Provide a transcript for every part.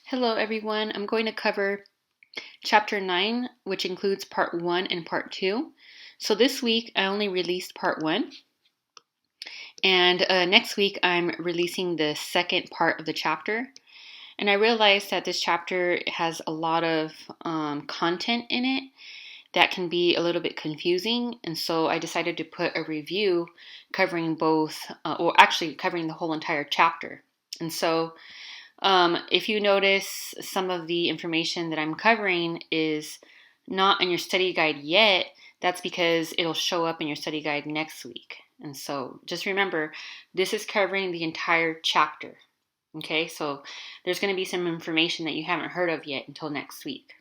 Hello everyone, I'm going to cover chapter 9, which includes part 1 and part 2. So this week I only released part 1, and next week I'm releasing the second part of the chapter. And I realized that this chapter has a lot of content in it that can be a little bit confusing, and so I decided to put a review covering both, or actually covering the whole entire chapter. And so if you notice some of the information that I'm covering is not in your study guide yet, that's because it'll show up in your study guide next week. And so just remember, this is covering the entire chapter. Okay, so there's going to be some information that you haven't heard of yet until next week.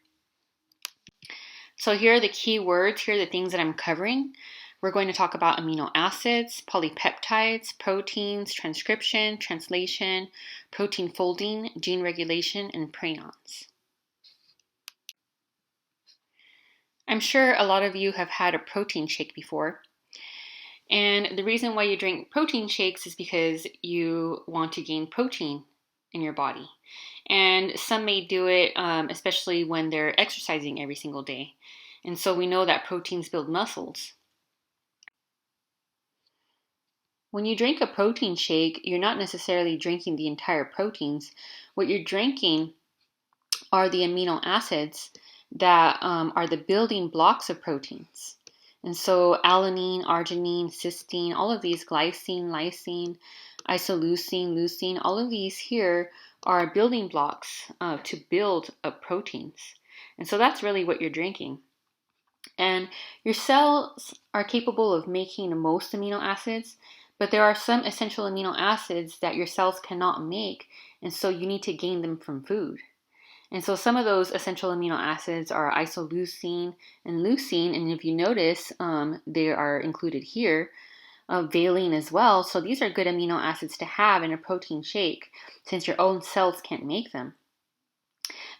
So here are the key words, here are the things that I'm covering. We're going to talk about amino acids, polypeptides, proteins, transcription, translation, protein folding, gene regulation, and prions. I'm sure a lot of you have had a protein shake before. And the reason why you drink protein shakes is because you want to gain protein in your body. And some may do it, especially when they're exercising every single day. And so we know that proteins build muscles. When you drink a protein shake, you're not necessarily drinking the entire proteins. What you're drinking are the amino acids that are the building blocks of proteins. And so alanine, arginine, cysteine, all of these, glycine, lysine, isoleucine, leucine, all of these here are building blocks to build up proteins. And so that's really what you're drinking. And your cells are capable of making most amino acids, but there are some essential amino acids that your cells cannot make, and so you need to gain them from food. And so some of those essential amino acids are isoleucine and leucine, and if you notice, they are included here, valine as well. So these are good amino acids to have in a protein shake, since your own cells can't make them.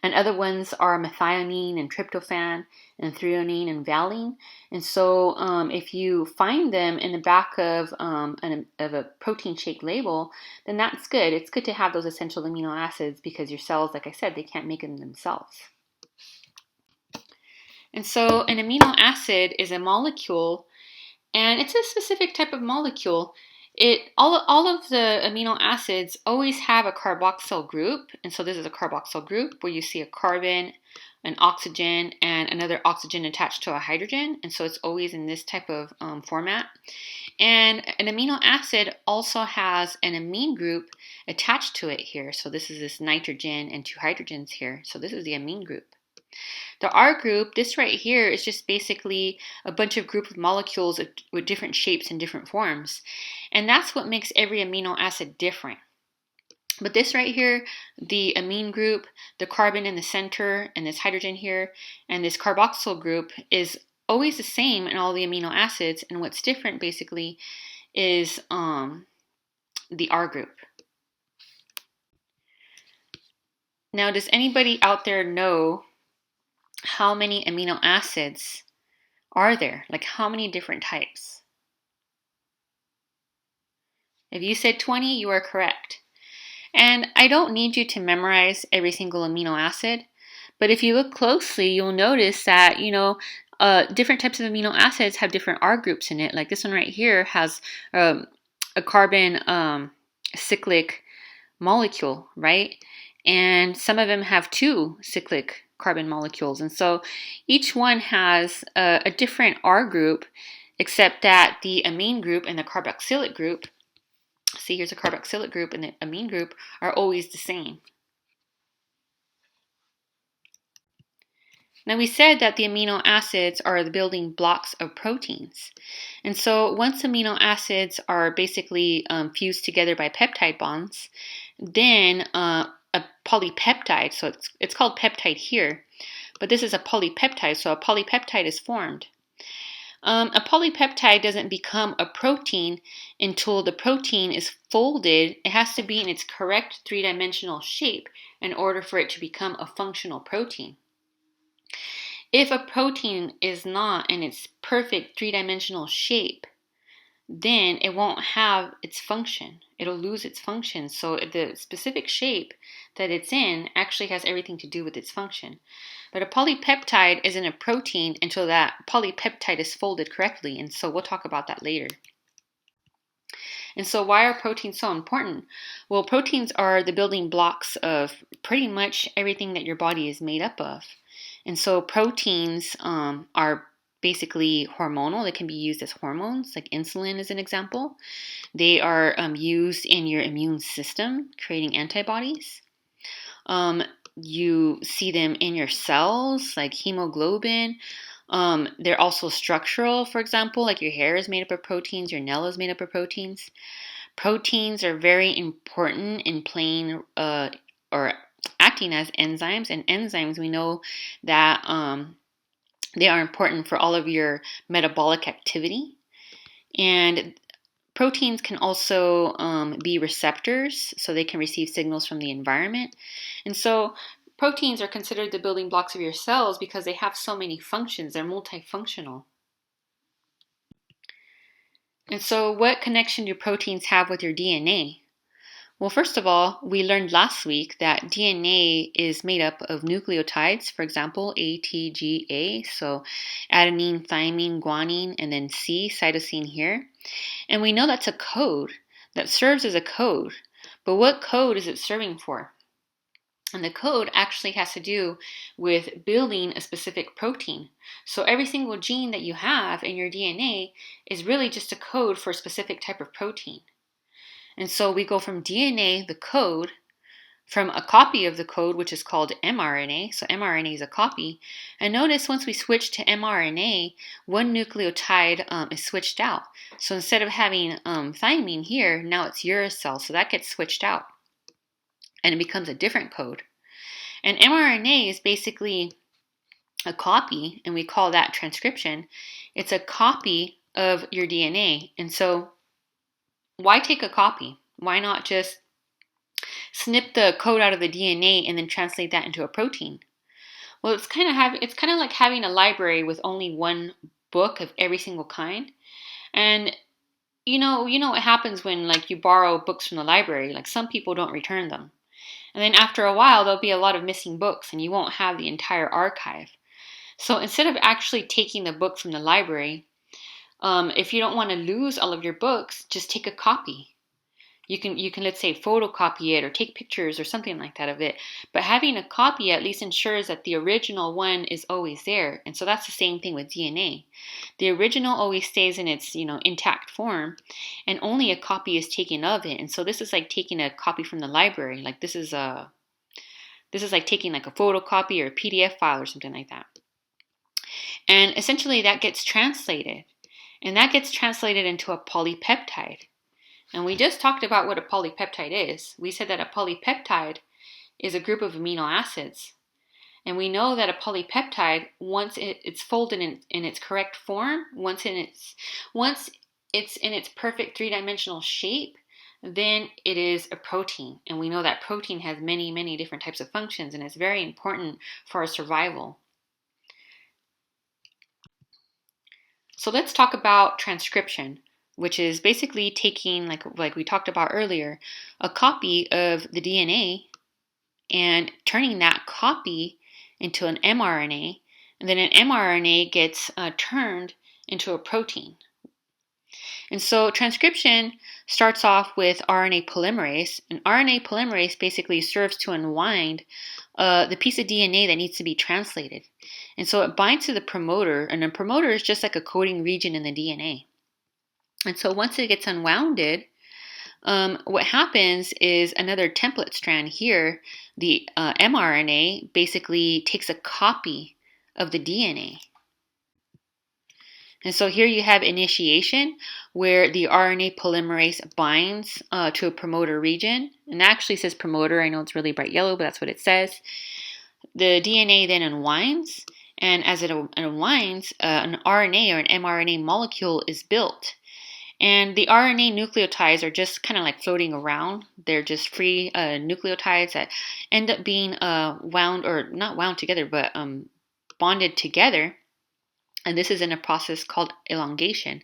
And other ones are methionine and tryptophan and threonine and valine. And so if you find them in the back of a protein shake label, then that's good. It's good to have those essential amino acids because your cells, like I said, they can't make them themselves. And so an amino acid is a molecule, and it's a specific type of molecule. All of the amino acids always have a carboxyl group, and so this is a carboxyl group where you see a carbon, an oxygen, and another oxygen attached to a hydrogen, and so it's always in this type of format. And an amino acid also has an amine group attached to it here, so this is this nitrogen and two hydrogens here, so this is the amine group. The R group, this right here, is just basically a bunch of group of molecules with different shapes and different forms. And that's what makes every amino acid different. But this right here, the amine group, the carbon in the center, and this hydrogen here, and this carboxyl group is always the same in all the amino acids. And what's different basically is the R group. Now, does anybody out there know how many amino acids are there? Like how many different types? If you said 20, you are correct. And I don't need you to memorize every single amino acid, but if you look closely, you'll notice that, different types of amino acids have different R groups in it. Like this one right here has a carbon cyclic molecule, right? And some of them have two cyclic carbon molecules. And so each one has a different R group, except that the amine group and the carboxylic group, see here's a carboxylic group and the amine group, are always the same. Now we said that the amino acids are the building blocks of proteins. And so once amino acids are basically fused together by peptide bonds, then a polypeptide, so it's called peptide here, but this is a polypeptide, so a polypeptide is formed. A polypeptide doesn't become a protein until the protein is folded. It has to be in its correct three-dimensional shape in order for it to become a functional protein. If a protein is not in its perfect three-dimensional shape, then it won't have its function. It'll lose its function. So the specific shape that it's in actually has everything to do with its function. But a polypeptide isn't a protein until that polypeptide is folded correctly. And so we'll talk about that later. And so why are proteins so important? Well, proteins are the building blocks of pretty much everything that your body is made up of. And so proteins are basically hormonal. They can be used as hormones, like insulin is an example. They are used in your immune system, creating antibodies. You see them in your cells, like hemoglobin. They're also structural, for example, like your hair is made up of proteins, your nail is made up of proteins. Proteins are very important in playing or acting as enzymes. And enzymes, we know that they are important for all of your metabolic activity. And proteins can also be receptors, so they can receive signals from the environment. And so proteins are considered the building blocks of your cells because they have so many functions. They're multifunctional. And so what connection do proteins have with your DNA? Well, first of all, we learned last week that DNA is made up of nucleotides, for example, A, T, G, A, so adenine, thymine, guanine, and then C, cytosine here. And we know that's a code that serves as a code. But what code is it serving for? And the code actually has to do with building a specific protein. So every single gene that you have in your DNA is really just a code for a specific type of protein. And so we go from DNA, the code, from a copy of the code, which is called mRNA. So mRNA is a copy. And notice once we switch to mRNA, one nucleotide is switched out. So instead of having thymine here, now it's uracil. So that gets switched out. And it becomes a different code. And mRNA is basically a copy, and we call that transcription. It's a copy of your DNA. And so why take a copy? Why not just snip the code out of the DNA and then translate that into a protein? Well, it's kind of like having a library with only one book of every single kind. And you know what happens when like you borrow books from the library, like some people don't return them. And then after a while, there'll be a lot of missing books and you won't have the entire archive. So instead of actually taking the book from the library, if you don't want to lose all of your books, just take a copy. You can let's say photocopy it or take pictures or something like that of it. But having a copy at least ensures that the original one is always there. And so that's the same thing with DNA. The original always stays in its intact form, and only a copy is taken of it. And so this is like taking a copy from the library. Like this is like taking like a photocopy or a PDF file or something like that. And essentially that gets translated. And that gets translated into a polypeptide. And we just talked about what a polypeptide is. We said that a polypeptide is a group of amino acids. And we know that a polypeptide, once it's folded in its correct form, once it's in its perfect three-dimensional shape, then it is a protein. And we know that protein has many, many different types of functions, and it's very important for our survival. So let's talk about transcription, which is basically taking, like we talked about earlier, a copy of the DNA and turning that copy into an mRNA, and then an mRNA gets turned into a protein. And so transcription starts off with RNA polymerase, and RNA polymerase basically serves to unwind the piece of DNA that needs to be translated. And so it binds to the promoter, and a promoter is just like a coding region in the DNA. And so once it gets unwounded, what happens is another template strand here, the mRNA, basically takes a copy of the DNA. And so here you have initiation, where the RNA polymerase binds to a promoter region. And that actually says promoter. I know it's really bright yellow, but that's what it says. The DNA then unwinds, and as it unwinds, an RNA or an mRNA molecule is built. And the RNA nucleotides are just kind of like floating around. They're just free nucleotides that end up being wound, or not wound together, but bonded together. And this is in a process called elongation.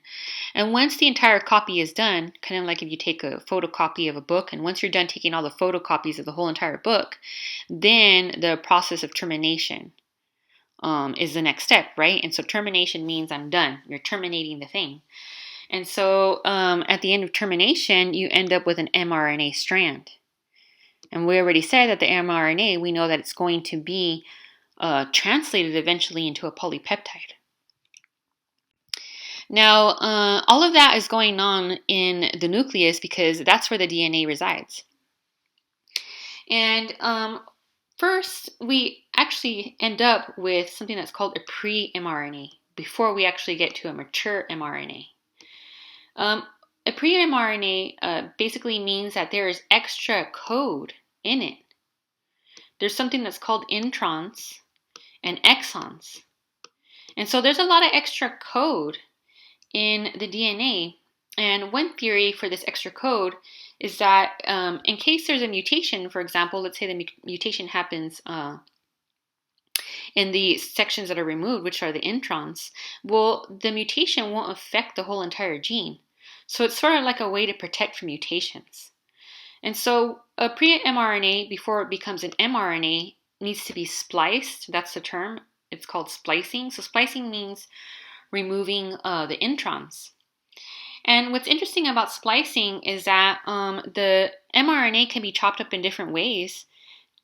And once the entire copy is done, kind of like if you take a photocopy of a book, and once you're done taking all the photocopies of the whole entire book, then the process of termination is the next step, right? And so termination means I'm done. You're terminating the thing. And so at the end of termination, you end up with an mRNA strand. And we already said that the mRNA, we know that it's going to be translated eventually into a polypeptide. Now, all of that is going on in the nucleus because that's where the DNA resides. And first, we actually end up with something that's called a pre-mRNA before we actually get to a mature mRNA. A pre-mRNA basically means that there is extra code in it. There's something that's called introns and exons. And so there's a lot of extra code in the DNA. And one theory for this extra code is that in case there's a mutation, for example, let's say the mutation happens in the sections that are removed, which are the introns, well, the mutation won't affect the whole entire gene. So it's sort of like a way to protect from mutations. And so a pre-mRNA, before it becomes an mRNA, needs to be spliced. That's the term. It's called splicing. So splicing means removing the introns. And what's interesting about splicing is that the mRNA can be chopped up in different ways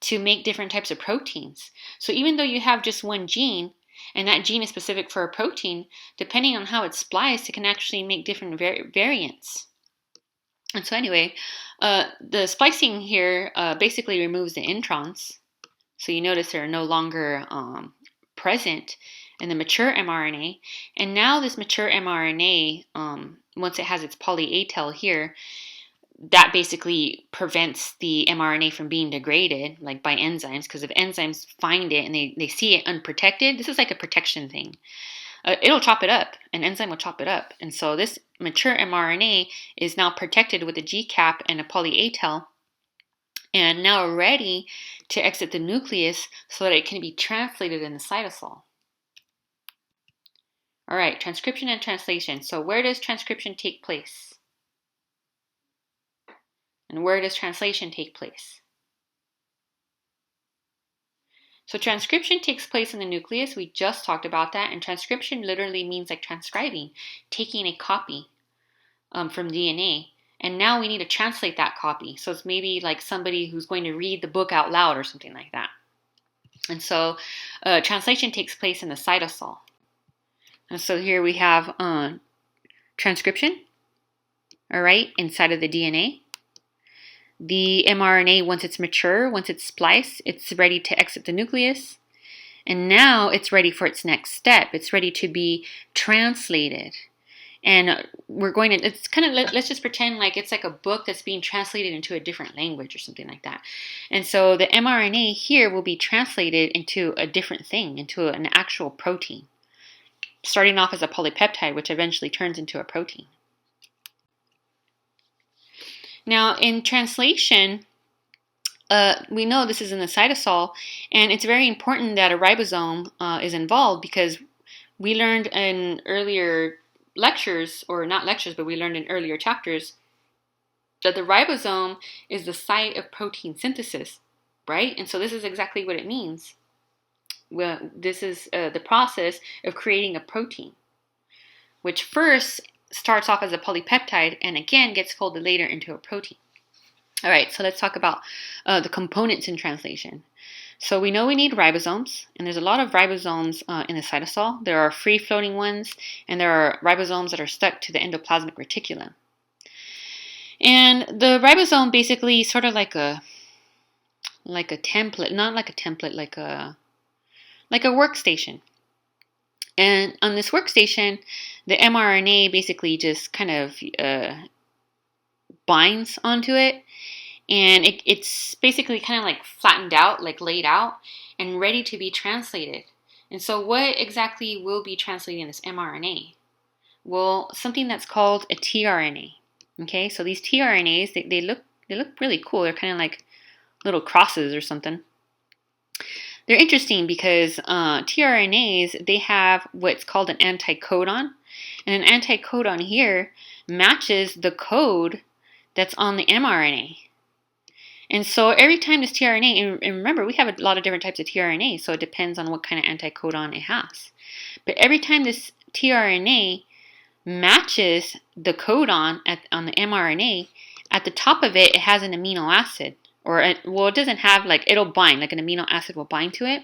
to make different types of proteins. So even though you have just one gene, and that gene is specific for a protein, depending on how it's spliced, it can actually make different variants. And so anyway, the splicing here basically removes the introns. So you notice they're no longer present in the mature mRNA. And now this mature mRNA, once it has its poly A tail here, that basically prevents the mRNA from being degraded, like by enzymes, because if enzymes find it and they see it unprotected, this is like a protection thing. It'll chop it up. An enzyme will chop it up. And so this mature mRNA is now protected with a GCAP and a poly A tail, and now ready to exit the nucleus so that it can be translated in the cytosol. All right, transcription and translation. So where does transcription take place? And where does translation take place? So transcription takes place in the nucleus. We just talked about that. And transcription literally means like transcribing, taking a copy from DNA. And now we need to translate that copy. So it's maybe like somebody who's going to read the book out loud or something like that. And so translation takes place in the cytosol. And so here we have transcription, all right, inside of the DNA. The mRNA, once it's mature, once it's spliced, it's ready to exit the nucleus. And now it's ready for its next step. It's ready to be translated. And we're going to, it's kind of, let's just pretend like it's like a book that's being translated into a different language or something like that. And so the mRNA here will be translated into a different thing, into an actual protein, starting off as a polypeptide, which eventually turns into a protein. Now, in translation, we know this is in the cytosol, and it's very important that a ribosome is involved because we learned in earlier lectures, or not lectures, but we learned in earlier chapters, that the ribosome is the site of protein synthesis, right? And so this is exactly what it means. Well, this is the process of creating a protein, which first starts off as a polypeptide and again gets folded later into a protein. All right, so let's talk about the components in translation. So we know we need ribosomes, and there's a lot of ribosomes in the cytosol. There are free-floating ones, and there are ribosomes that are stuck to the endoplasmic reticulum. And the ribosome basically sort of like a template, not like a template, like a workstation. And on this workstation, the mRNA basically just kind of binds onto it, and it's basically kind of like flattened out, like laid out, and ready to be translated. And so what exactly will be translating in this mRNA? Well, something that's called a tRNA. Okay, so these tRNAs, they look really cool. They're kind of like little crosses or something. They're interesting because tRNAs, they have what's called an anticodon. And an anticodon here matches the code that's on the mRNA. And so every time this tRNA, and remember, we have a lot of different types of tRNA, so it depends on what kind of anticodon it has. But every time this tRNA matches the codon on the mRNA, at the top of it, it has an amino acid. Well, it doesn't have, like, it'll bind, like an amino acid will bind to it.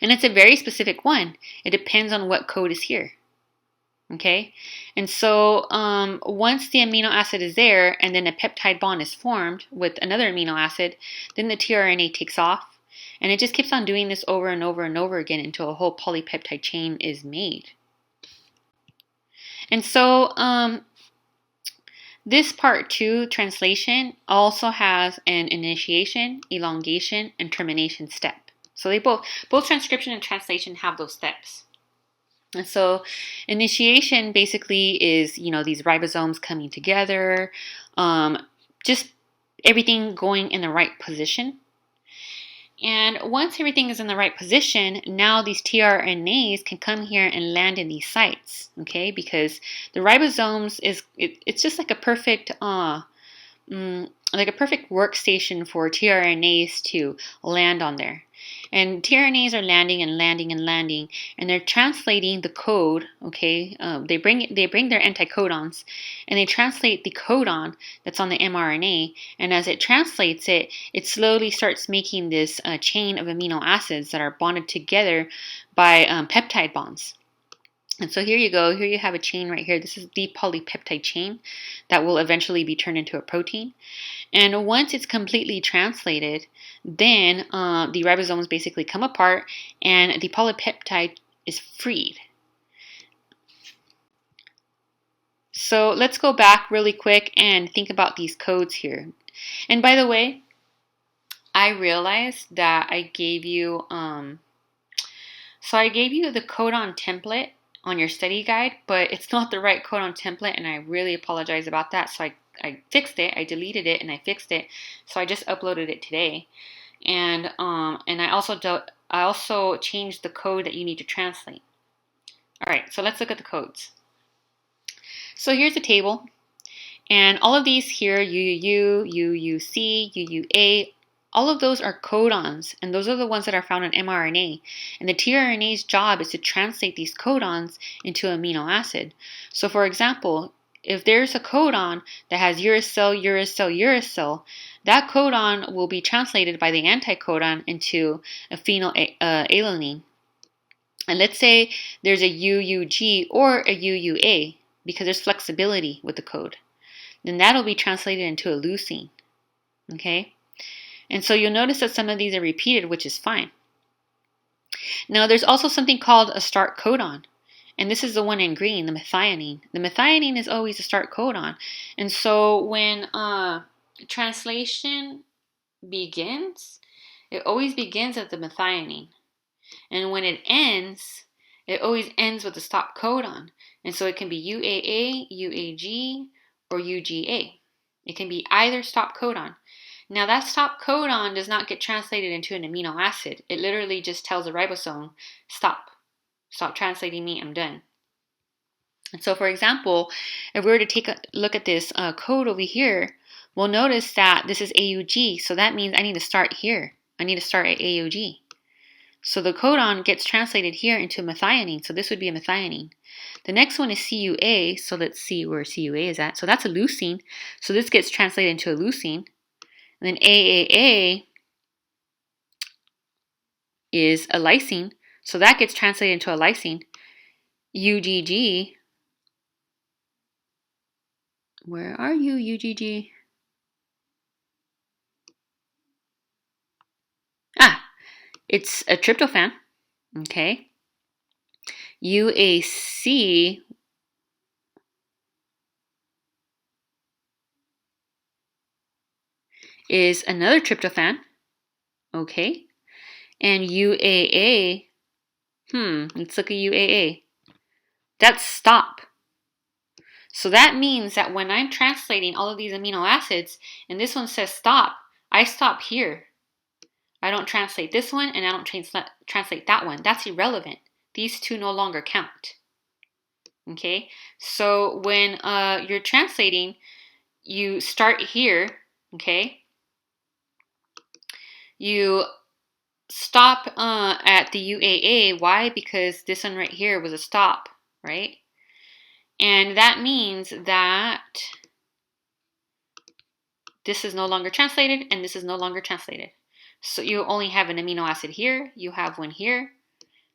And it's a very specific one. It depends on what code is here. Okay? And so once the amino acid is there and then a peptide bond is formed with another amino acid, then the tRNA takes off. And it just keeps on doing this over and over and over again until a whole polypeptide chain is made. And so this part 2 translation also has an initiation, elongation, and termination step. So they both transcription and translation have those steps. And so initiation basically is, these ribosomes coming together, just everything going in the right position. And once everything is in the right position, now these tRNAs can come here and land in these sites, okay? Because the ribosomes it's just like a perfect workstation for tRNAs to land on there. And tRNAs are landing and landing and landing, and they're translating the code, okay? They bring their anticodons, and they translate the codon that's on the mRNA, and as it translates it, it slowly starts making this chain of amino acids that are bonded together by peptide bonds. And so here you go. Here you have a chain right here. This is the polypeptide chain that will eventually be turned into a protein. And once it's completely translated, then the ribosomes basically come apart and the polypeptide is freed. So let's go back really quick and think about these codes here. And by the way, I realized that I gave you the codon template on your study guide, but it's not the right codon template, and I really apologize about that. So I fixed it. I deleted it and I fixed it. So I just uploaded it today, and I also changed the code that you need to translate. All right, so let's look at the codes. So here's the table, and all of these here, UUU, UUC, UUA, all of those are codons, and those are the ones that are found in mRNA. And the tRNA's job is to translate these codons into amino acid. So for example, if there's a codon that has uracil, uracil, uracil, that codon will be translated by the anticodon into a phenylalanine. And let's say there's a UUG or a UUA, because there's flexibility with the code. Then that'll be translated into a leucine. Okay? And so you'll notice that some of these are repeated, which is fine. Now there's also something called a start codon. And this is the one in green, the methionine. The methionine is always a start codon. And so when translation begins, it always begins at the methionine. And when it ends, it always ends with a stop codon. And so it can be UAA, UAG, or UGA. It can be either stop codon. Now that stop codon does not get translated into an amino acid. It literally just tells the ribosome, stop translating me, I'm done. And so for example, if we were to take a look at this code over here, we'll notice that this is AUG, so that means I need to start here. I need to start at AUG. So the codon gets translated here into methionine, so this would be a methionine. The next one is CUA, so let's see where CUA is at. So that's a leucine, so this gets translated into a leucine. And then AAA is a lysine, so that gets translated into a lysine. UGG, where are you, UGG? It's a tryptophan, okay. UAC is another tryptophan, okay. And UAA, let's look at UAA. That's stop. So that means that when I'm translating all of these amino acids, and this one says stop, I stop here. I don't translate this one and I don't translate that one. That's irrelevant. These two no longer count. Okay, so when you're translating, you start here, okay? You stop at the UAA. Why? Because this one right here was a stop, right? And that means that this is no longer translated and this is no longer translated. So you only have an amino acid here, you have one here,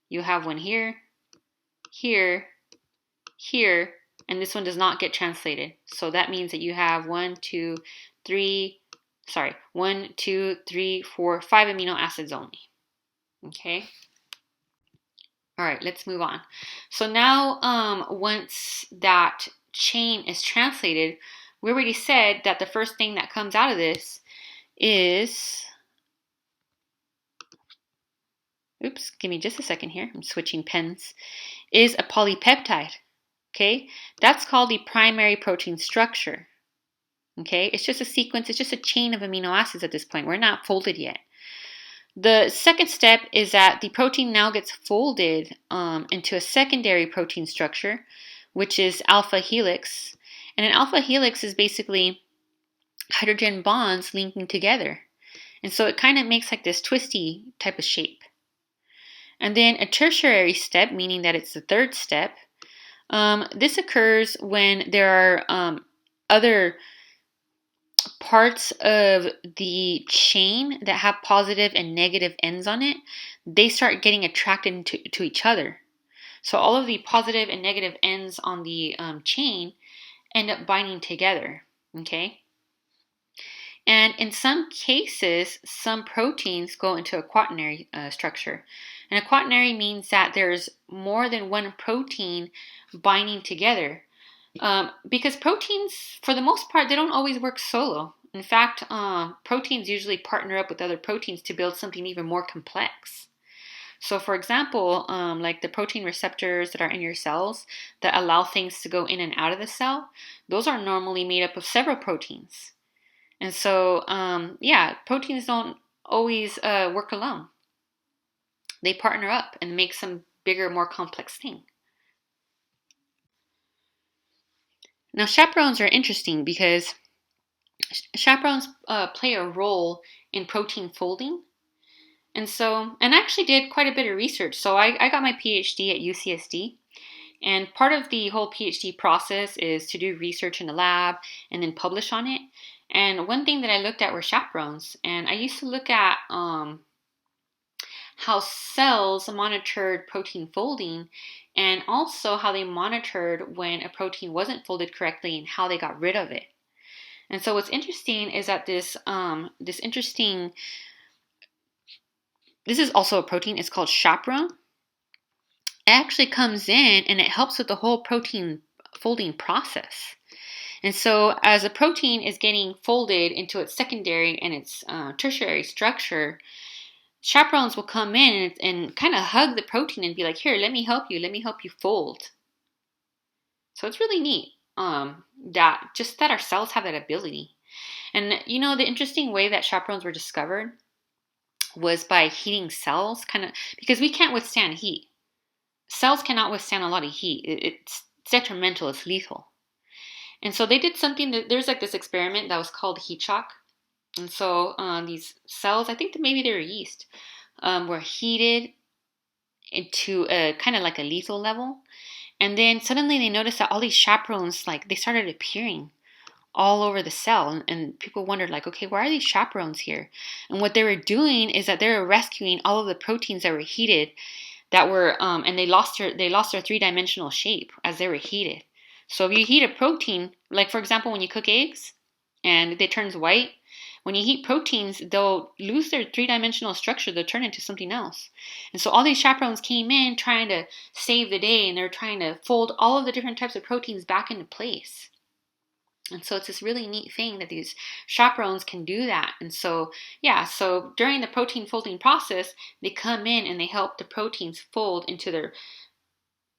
you have one here, here, here, and this one does not get translated. So that means that you have 1, 2, 3, 5 amino acids only. Okay. All right, let's move on. So now once that chain is translated, we already said that the first thing that comes out of this is, oops, give me just a second here, I'm switching pens, is a polypeptide. Okay, that's called the primary protein structure. Okay, it's just a sequence, it's just a chain of amino acids at this point. We're not folded yet. The second step is that the protein now gets folded into a secondary protein structure, which is alpha helix. And an alpha helix is basically hydrogen bonds linking together. And so it kind of makes like this twisty type of shape. And then a tertiary step, meaning that it's the third step, this occurs when there are other parts of the chain that have positive and negative ends on it. They start getting attracted to each other. So all of the positive and negative ends on the chain end up binding together. Okay. And in some cases, some proteins go into a quaternary structure. And a quaternary means that there's more than one protein binding together. Because proteins, for the most part, they don't always work solo. In fact, proteins usually partner up with other proteins to build something even more complex. So for example, like the protein receptors that are in your cells that allow things to go in and out of the cell, those are normally made up of several proteins. And so, yeah, proteins don't always work alone. They partner up and make some bigger, more complex thing. Now, chaperones are interesting because chaperones play a role in protein folding. And so, and I actually did quite a bit of research. So I got my PhD at UCSD. And part of the whole PhD process is to do research in the lab and then publish on it. And one thing that I looked at were chaperones. And I used to look at how cells monitored protein folding and also how they monitored when a protein wasn't folded correctly and how they got rid of it. And so what's interesting is that this is also a protein. It's called chaperone. It actually comes in and it helps with the whole protein folding process. And so as a protein is getting folded into its secondary and its tertiary structure, chaperones will come in and kind of hug the protein and be like, here, let me help you fold. So it's really neat that our cells have that ability. And you know, the interesting way that chaperones were discovered was by heating cells, kind of, because we can't withstand heat. Cells cannot withstand a lot of heat. It's detrimental, it's lethal. And so they did something there's like this experiment that was called heat shock. And so these cells, I think that maybe they were yeast, were heated into a kind of like a lethal level. And then suddenly they noticed that all these chaperones, like they started appearing all over the cell. And people wondered like, okay, why are these chaperones here? And what they were doing is that they were rescuing all of the proteins that were heated that were, and they lost their three-dimensional shape as they were heated. So if you heat a protein, like for example, when you cook eggs and it turns white, when you heat proteins, they'll lose their three-dimensional structure. They'll turn into something else. And so all these chaperones came in trying to save the day, and they're trying to fold all of the different types of proteins back into place. And so it's this really neat thing that these chaperones can do that. And so, yeah, so during the protein folding process, they come in and they help the proteins fold into their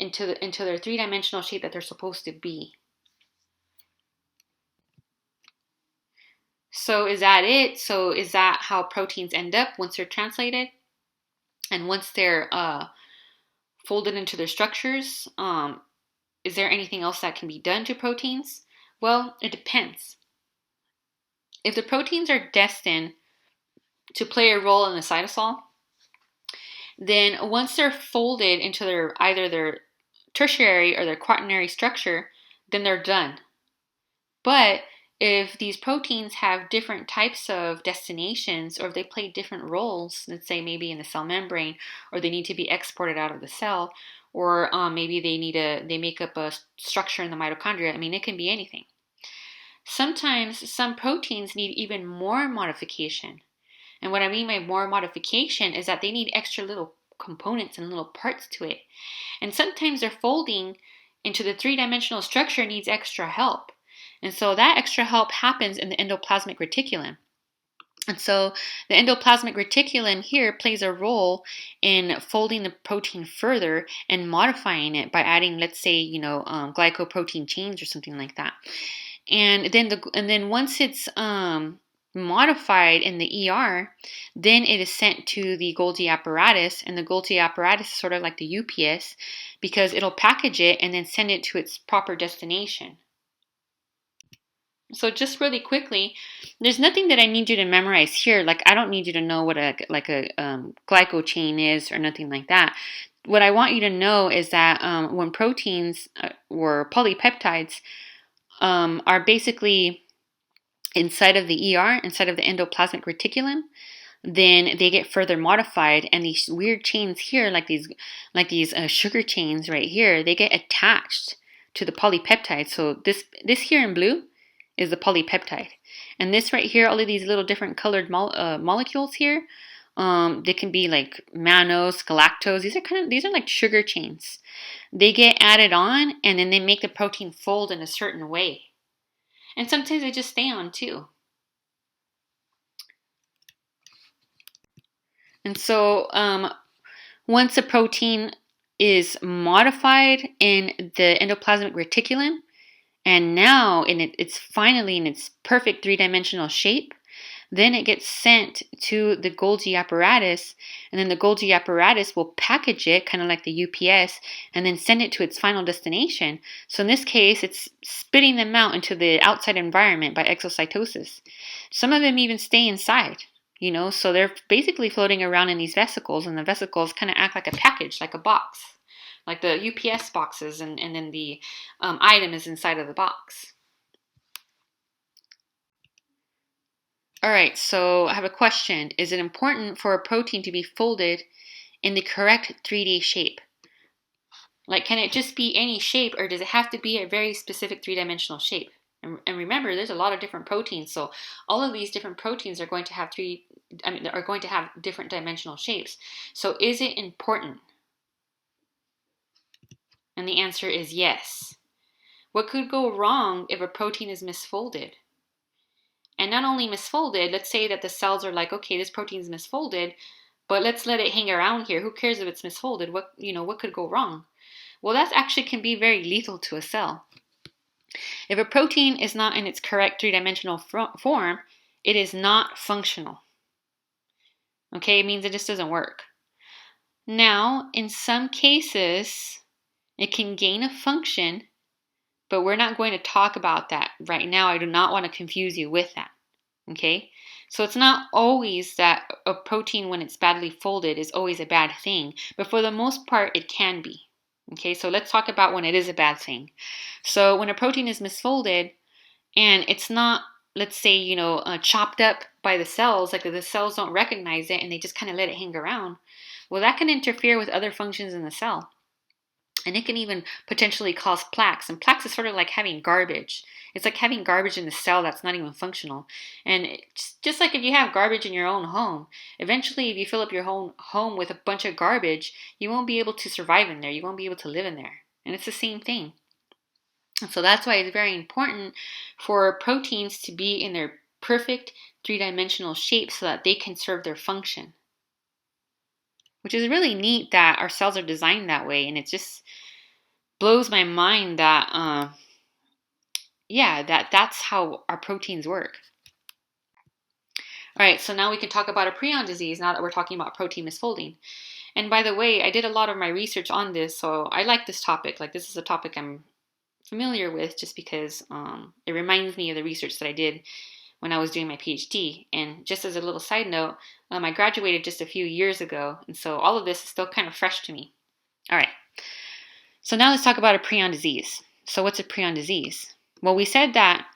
three-dimensional shape that they're supposed to be. So is that it? So is that how proteins end up once they're translated? And once they're folded into their structures, is there anything else that can be done to proteins? Well, it depends. If the proteins are destined to play a role in the cytosol, then once they're folded into either their tertiary or their quaternary structure, then they're done. But if these proteins have different types of destinations, or if they play different roles, let's say maybe in the cell membrane, or they need to be exported out of the cell, or maybe they make up a structure in the mitochondria. I mean, it can be anything. Sometimes some proteins need even more modification. And what I mean by more modification is that they need extra little components and little parts to it. And sometimes their folding into the three-dimensional structure needs extra help. And so that extra help happens in the endoplasmic reticulum. And so the endoplasmic reticulum here plays a role in folding the protein further and modifying it by adding, let's say, glycoprotein chains or something like that. And then once it's modified in the ER, then it is sent to the Golgi apparatus, and the Golgi apparatus is sort of like the UPS because it'll package it and then send it to its proper destination. So just really quickly, there's nothing that I need you to memorize here. Like, I don't need you to know what a glyco chain is or nothing like that. What I want you to know is that when proteins or polypeptides are basically inside of the ER, inside of the endoplasmic reticulum, then they get further modified, and these weird chains here, like these sugar chains right here, they get attached to the polypeptide. So this here in blue is the polypeptide, and this right here, all of these little different colored molecules here, they can be like mannose, galactose. These are like sugar chains. They get added on, and then they make the protein fold in a certain way. And sometimes they just stay on too. And so once a protein is modified in the endoplasmic reticulum, and now it's finally in its perfect three-dimensional shape, then it gets sent to the Golgi apparatus, and then the Golgi apparatus will package it, kind of like the UPS, and then send it to its final destination. So in this case, it's spitting them out into the outside environment by exocytosis. Some of them even stay inside, so they're basically floating around in these vesicles, and the vesicles kind of act like a package, like a box, like the UPS boxes, and then the item is inside of the box. All right, so I have a question. Is it important for a protein to be folded in the correct 3D shape? Like, can it just be any shape, or does it have to be a very specific three-dimensional shape? And remember, there's a lot of different proteins, so all of these different proteins are going to have different dimensional shapes. So is it important? And the answer is yes. What could go wrong if a protein is misfolded? And not only misfolded, let's say that the cells are like, okay, this protein is misfolded, but let's let it hang around here. Who cares if it's misfolded? What could go wrong? Well, that actually can be very lethal to a cell. If a protein is not in its correct three-dimensional form, it is not functional. Okay, it means it just doesn't work. Now, in some cases, it can gain a function, but we're not going to talk about that right now. I do not want to confuse you with that. Okay? So it's not always that a protein, when it's badly folded, is always a bad thing. But for the most part, it can be. Okay? So let's talk about when it is a bad thing. So when a protein is misfolded and it's not, let's say, chopped up by the cells, like the cells don't recognize it and they just kind of let it hang around, well, that can interfere with other functions in the cell. And it can even potentially cause plaques. And plaques is sort of like having garbage. It's like having garbage in the cell that's not even functional. And it's just like if you have garbage in your own home, eventually if you fill up your home with a bunch of garbage, you won't be able to survive in there. You won't be able to live in there. And it's the same thing. And so that's why it's very important for proteins to be in their perfect three-dimensional shape so that they can serve their function. Which is really neat that our cells are designed that way, and it just blows my mind that, that's how our proteins work. All right, so now we can talk about a prion disease now that we're talking about protein misfolding. And by the way, I did a lot of my research on this, so I like this topic. Like, this is a topic I'm familiar with just because it reminds me of the research that I did when I was doing my PhD. And just as a little side note, I graduated just a few years ago, and so all of this is still kind of fresh to me. All right, so now let's talk about a prion disease. So what's a prion disease? Well, we said that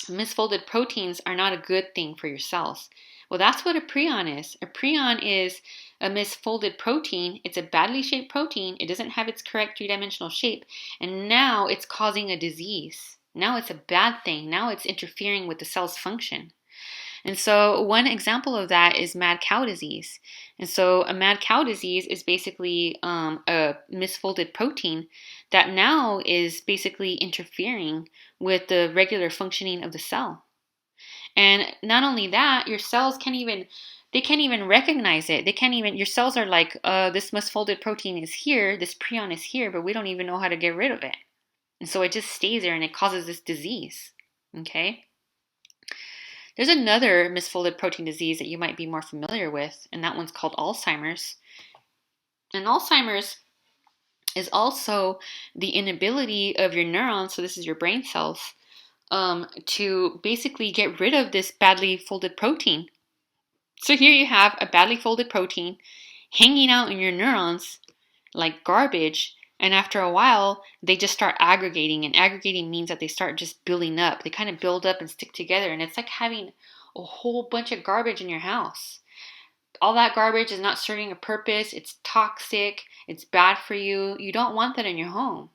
misfolded proteins are not a good thing for your cells. Well, that's what a prion is. A prion is a misfolded protein. It's a badly shaped protein. It doesn't have its correct three-dimensional shape, and now it's causing a disease. Now it's a bad thing. Now it's interfering with the cell's function. And so one example of that is mad cow disease. And so a mad cow disease is basically a misfolded protein that now is basically interfering with the regular functioning of the cell. And not only that, your cells can't even recognize it. Your cells are like, this misfolded protein is here, this prion is here, but we don't even know how to get rid of it. And so it just stays there and it causes this disease. Okay? There's another misfolded protein disease that you might be more familiar with, and that one's called Alzheimer's. And Alzheimer's is also the inability of your neurons, so this is your brain cells, to basically get rid of this badly folded protein. So here you have a badly folded protein hanging out in your neurons like garbage, and after a while, they just start aggregating, and aggregating means that they start just building up. They kind of build up and stick together, and it's like having a whole bunch of garbage in your house. All that garbage is not serving a purpose. It's toxic. It's bad for you. You don't want that in your home.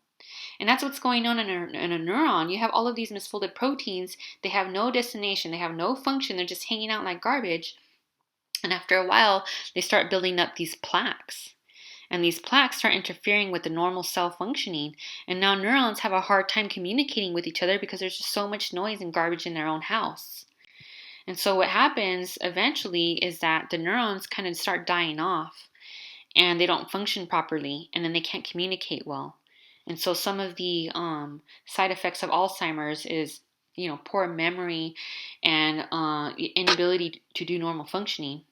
And that's what's going on in a neuron. You have all of these misfolded proteins. They have no destination. They have no function. They're just hanging out like garbage. And after a while, they start building up these plaques. And these plaques start interfering with the normal cell functioning. And now neurons have a hard time communicating with each other because there's just so much noise and garbage in their own house. And so what happens eventually is that the neurons kind of start dying off and they don't function properly, and then they can't communicate well. And so some of the side effects of Alzheimer's is, poor memory and inability to do normal functioning.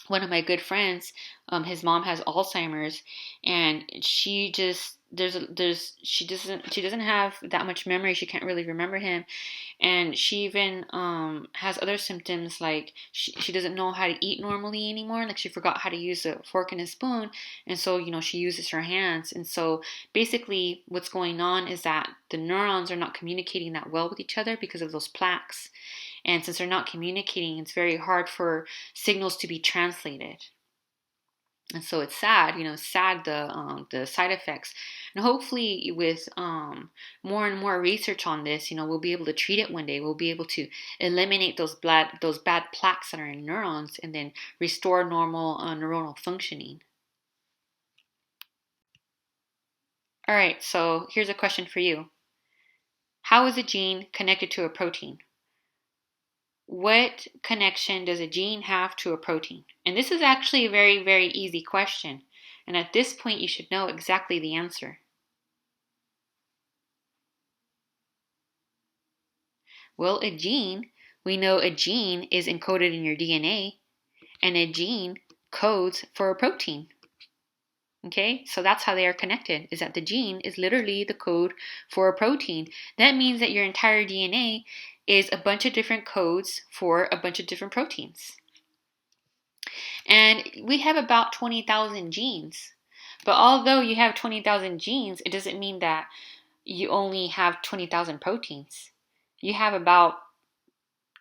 One of my good friends, his mom has Alzheimer's, and she doesn't have that much memory. She can't really remember him, and she even has other symptoms like she doesn't know how to eat normally anymore. Like she forgot how to use a fork and a spoon, and so she uses her hands. And so basically, what's going on is that the neurons are not communicating that well with each other because of those plaques. And since they're not communicating, it's very hard for signals to be translated. And so it's sad, sad the side effects. And hopefully with more and more research on this, we'll be able to treat it one day. We'll be able to eliminate those bad plaques that are in neurons and then restore normal neuronal functioning. All right, so here's a question for you. How is a gene connected to a protein? What connection does a gene have to a protein? And this is actually a very, very easy question. And at this point, you should know exactly the answer. Well, we know a gene is encoded in your DNA, and a gene codes for a protein. Okay, so that's how they are connected, is that the gene is literally the code for a protein. That means that your entire DNA is a bunch of different codes for a bunch of different proteins. And we have about 20,000 genes. But although you have 20,000 genes, it doesn't mean that you only have 20,000 proteins. You have about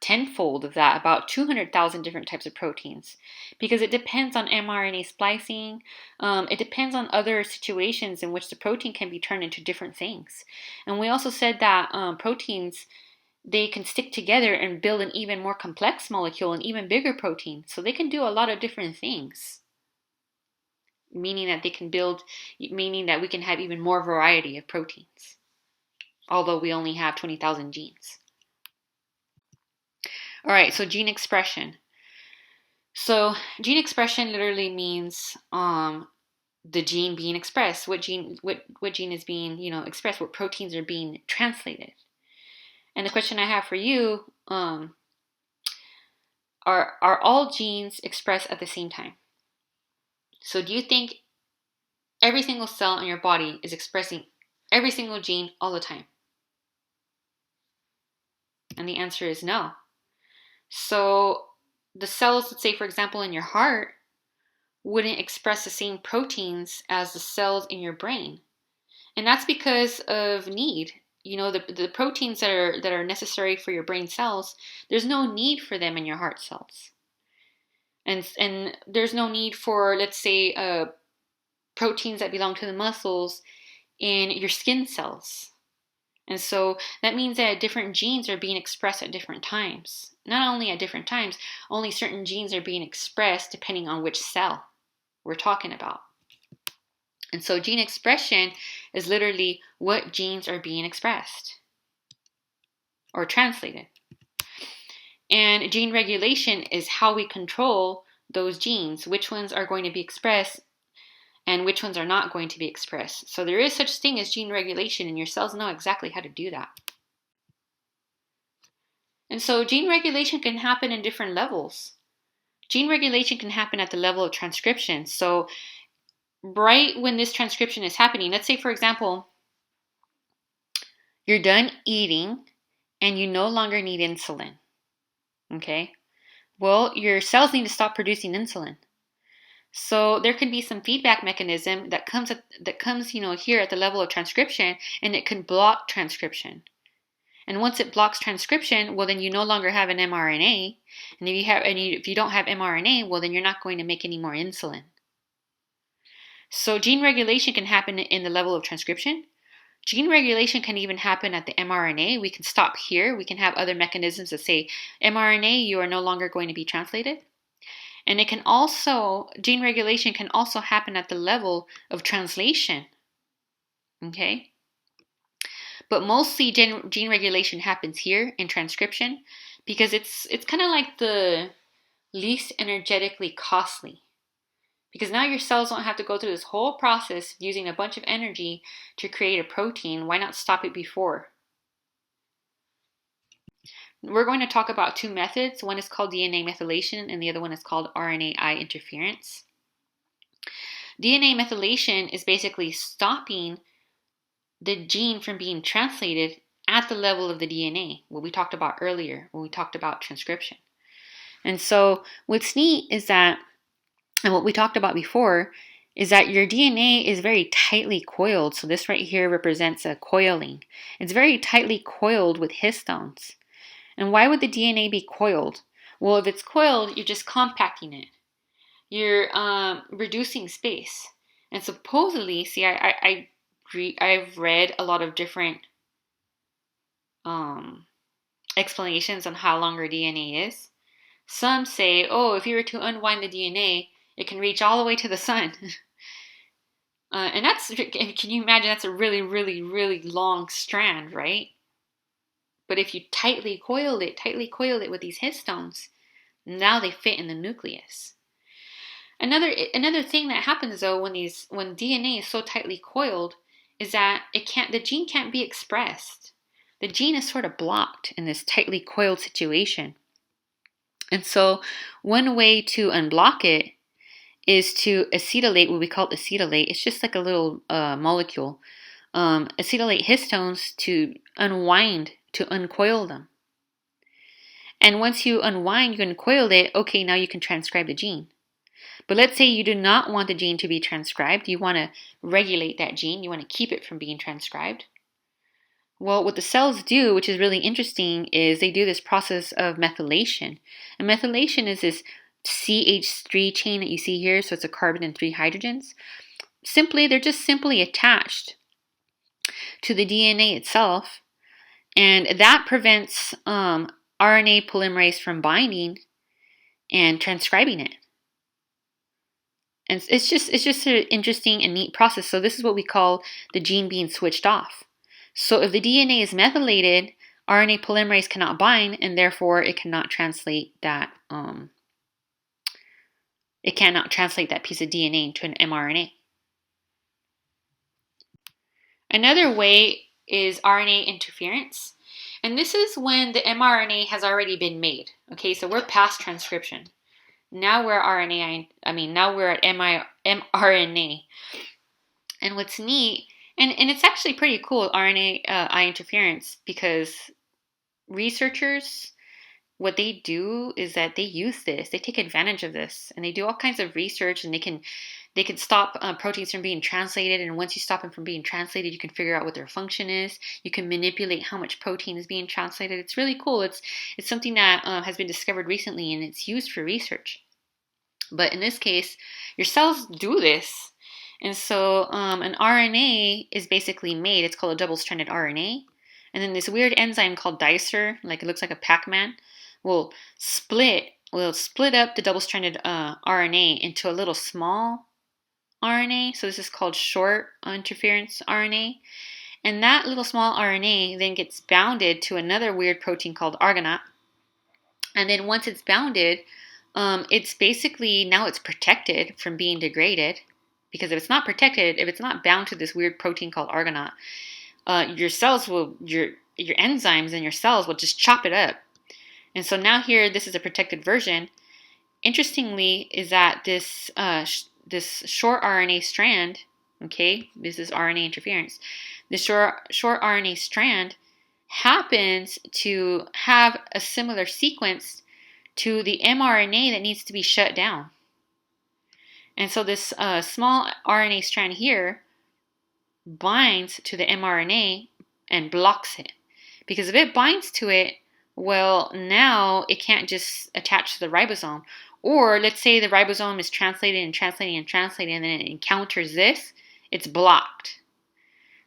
tenfold of that, about 200,000 different types of proteins, because it depends on mRNA splicing. It depends on other situations in which the protein can be turned into different things. And we also said that proteins, they can stick together and build an even more complex molecule, an even bigger protein. So they can do a lot of different things, meaning that we can have even more variety of proteins, although we only have 20,000 genes. All right, so gene expression. So gene expression literally means the gene being expressed. What gene is being expressed? What proteins are being translated? And the question I have for you, are all genes expressed at the same time? So do you think every single cell in your body is expressing every single gene all the time? And the answer is no. So the cells, let's say for example in your heart, wouldn't express the same proteins as the cells in your brain. And that's because of need. You know, the proteins that are necessary for your brain cells, there's no need for them in your heart cells. And there's no need for, let's say, proteins that belong to the muscles in your skin cells. And so that means that different genes are being expressed at different times. Not only at different times, only certain genes are being expressed depending on which cell we're talking about. And so gene expression is literally what genes are being expressed or translated. And gene regulation is how we control those genes, which ones are going to be expressed and which ones are not going to be expressed. So there is such thing as gene regulation, and your cells know exactly how to do that. And so gene regulation can happen in different levels. Gene regulation can happen at the level of transcription. So right when this transcription is happening, let's say for example, you're done eating and you no longer need insulin. Okay? Well, your cells need to stop producing insulin. So there can be some feedback mechanism that comes here at the level of transcription, and it can block transcription. And once it blocks transcription, well then you no longer have an mRNA. And if you don't have mRNA, well then you're not going to make any more insulin. So gene regulation can happen in the level of transcription. Gene regulation can even happen at the mRNA. We can stop here. We can have other mechanisms that say, mRNA, you are no longer going to be translated. And gene regulation can also happen at the level of translation. Okay? But mostly gene regulation happens here in transcription because it's kind of like the least energetically costly. Because now your cells don't have to go through this whole process using a bunch of energy to create a protein. Why not stop it before? We're going to talk about two methods. One is called DNA methylation and the other one is called RNAi interference. DNA methylation is basically stopping the gene from being translated at the level of the DNA, what we talked about earlier when we talked about transcription. And so what's neat is that, and what we talked about before, is that your DNA is very tightly coiled. So this right here represents a coiling. It's very tightly coiled with histones. And why would the DNA be coiled? Well, if it's coiled, you're just compacting it. You're reducing space. And supposedly, see, I've read a lot of different explanations on how long our DNA is. Some say, oh, if you were to unwind the DNA, it can reach all the way to the sun. And can you imagine, that's a really, really, really long strand, right? But if you tightly coiled it with these histones, now they fit in the nucleus. Another thing that happens though when DNA is so tightly coiled is that the gene can't be expressed. The gene is sort of blocked in this tightly coiled situation. And so one way to unblock it is to acetylate, what we call acetylate. It's just like a little molecule. Acetylate histones to uncoil them. And once you uncoiled it, okay, now you can transcribe the gene. But let's say you do not want the gene to be transcribed. You want to regulate that gene. You want to keep it from being transcribed. Well, what the cells do, which is really interesting, is they do this process of methylation. And methylation is this CH3 chain that you see here. So it's a carbon and 3 hydrogens. They're just simply attached to the DNA itself. And that prevents RNA polymerase from binding and transcribing it. And it's just an interesting and neat process. So this is what we call the gene being switched off. So if the DNA is methylated, RNA polymerase cannot bind, and therefore it cannot translate that. It cannot translate that piece of DNA into an mRNA. Another way is RNA interference, And this is when the mRNA has already been made. Okay, so we're past transcription. Now we're now we're at mRNA. And what's neat, and it's actually pretty cool, RNA I interference, because researchers, what they do is that they use this, they take advantage of this, and they do all kinds of research, and they can stop proteins from being translated. And once you stop them from being translated, you can figure out what their function is. You can manipulate how much protein is being translated. It's really cool. It's something that has been discovered recently, and it's used for research. But in this case, your cells do this. And so an RNA is basically made. It's called a double-stranded RNA. And then this weird enzyme called dicer, like it looks like a Pac-Man, will split up the double-stranded RNA into a little small RNA. So this is called short interference RNA. And that little small RNA then gets bounded to another weird protein called argonate. And then once it's bounded, it's basically, now it's protected from being degraded. Because if it's not protected, if it's not bound to this weird protein called argonate, your enzymes in your cells will just chop it up. And so now here, this is a protected version. Interestingly, is that this short RNA strand, okay, this is RNA interference. The short RNA strand happens to have a similar sequence to the mRNA that needs to be shut down. And so this small RNA strand here binds to the mRNA and blocks it. Because if it binds to it, well, now it can't just attach to the ribosome. Or let's say the ribosome is translating, and then it encounters this, it's blocked.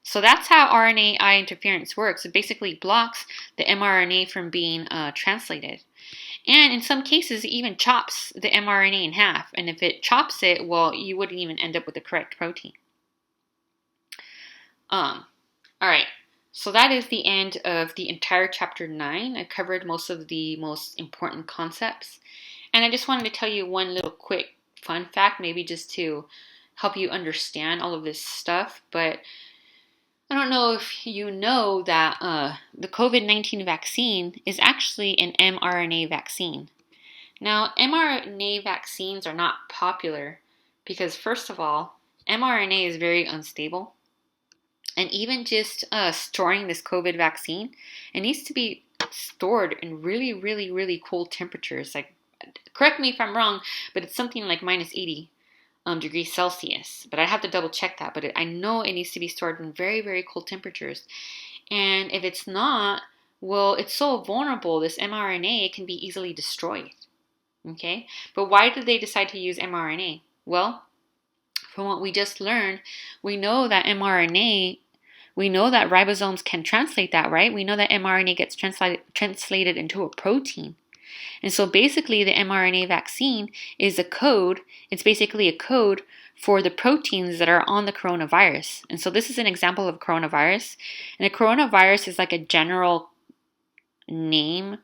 So that's how RNAi interference works. It basically blocks the mRNA from being translated. And in some cases, it even chops the mRNA in half. And if it chops it, well, you wouldn't even end up with the correct protein. All right. So that is the end of the entire chapter 9. I covered most of the most important concepts. And I just wanted to tell you one little quick fun fact, maybe just to help you understand all of this stuff. But I don't know if you know that the COVID-19 vaccine is actually an mRNA vaccine. Now, mRNA vaccines are not popular because, first of all, mRNA is very unstable. And even just storing this COVID vaccine, it needs to be stored in really, really, really cold temperatures. Like, correct me if I'm wrong, but it's something like minus 80 degrees Celsius. But I have to double check that. But I know it needs to be stored in very, very cold temperatures. And if it's not, well, it's so vulnerable. This mRNA can be easily destroyed. Okay? But why did they decide to use mRNA? Well, from what we just learned, we know that ribosomes can translate that, right? We know that mRNA gets translated into a protein. And so basically the mRNA vaccine is a code. It's basically a code for the proteins that are on the coronavirus. And so this is an example of coronavirus. And a coronavirus is like a general name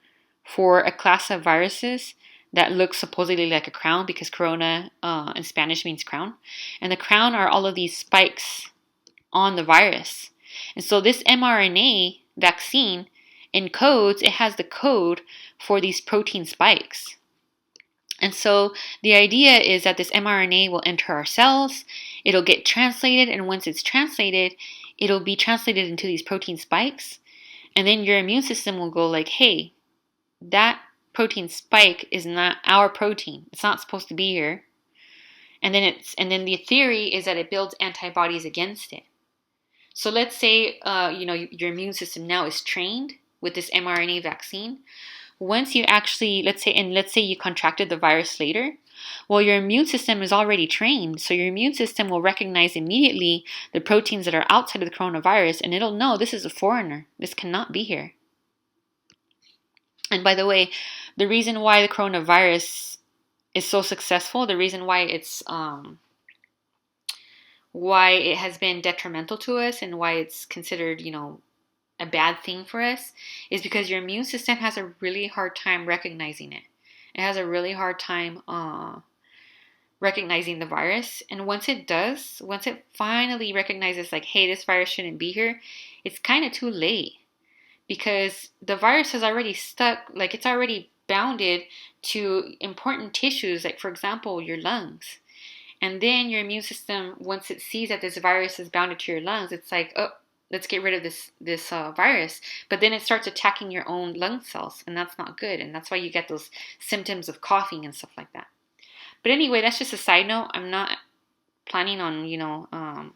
for a class of viruses that looks supposedly like a crown, because corona in Spanish means crown. And the crown are all of these spikes on the virus. And so this mRNA vaccine encodes, it has the code for these protein spikes. And so the idea is that this mRNA will enter our cells, it'll get translated, and once it's translated, it'll be translated into these protein spikes. And then your immune system will go like, hey, that protein spike is not our protein. It's not supposed to be here. And then the theory is that it builds antibodies against it. So let's say your immune system now is trained with this mRNA vaccine. Once you actually, let's say you contracted the virus later, well, your immune system is already trained. So your immune system will recognize immediately the proteins that are outside of the coronavirus, and it'll know this is a foreigner. This cannot be here. And by the way, the reason why the coronavirus is so successful, the reason why it has been detrimental to us and why it's considered, a bad thing for us, is because your immune system has a really hard time recognizing it. It has a really hard time recognizing the virus. And once it finally recognizes like, hey, this virus shouldn't be here, it's kind of too late. because the virus has already stuck, like it's already bounded to important tissues, like for example, your lungs. And then your immune system, once it sees that this virus is bounded to your lungs, it's like, oh, let's get rid of this virus. But then it starts attacking your own lung cells, and that's not good. And that's why you get those symptoms of coughing and stuff like that. But anyway, that's just a side note. I'm not planning on,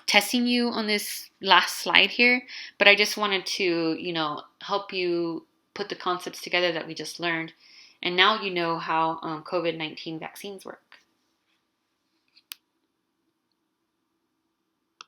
testing you on this last slide here, but I just wanted to, help you put the concepts together that we just learned. And now you know how COVID-19 vaccines work.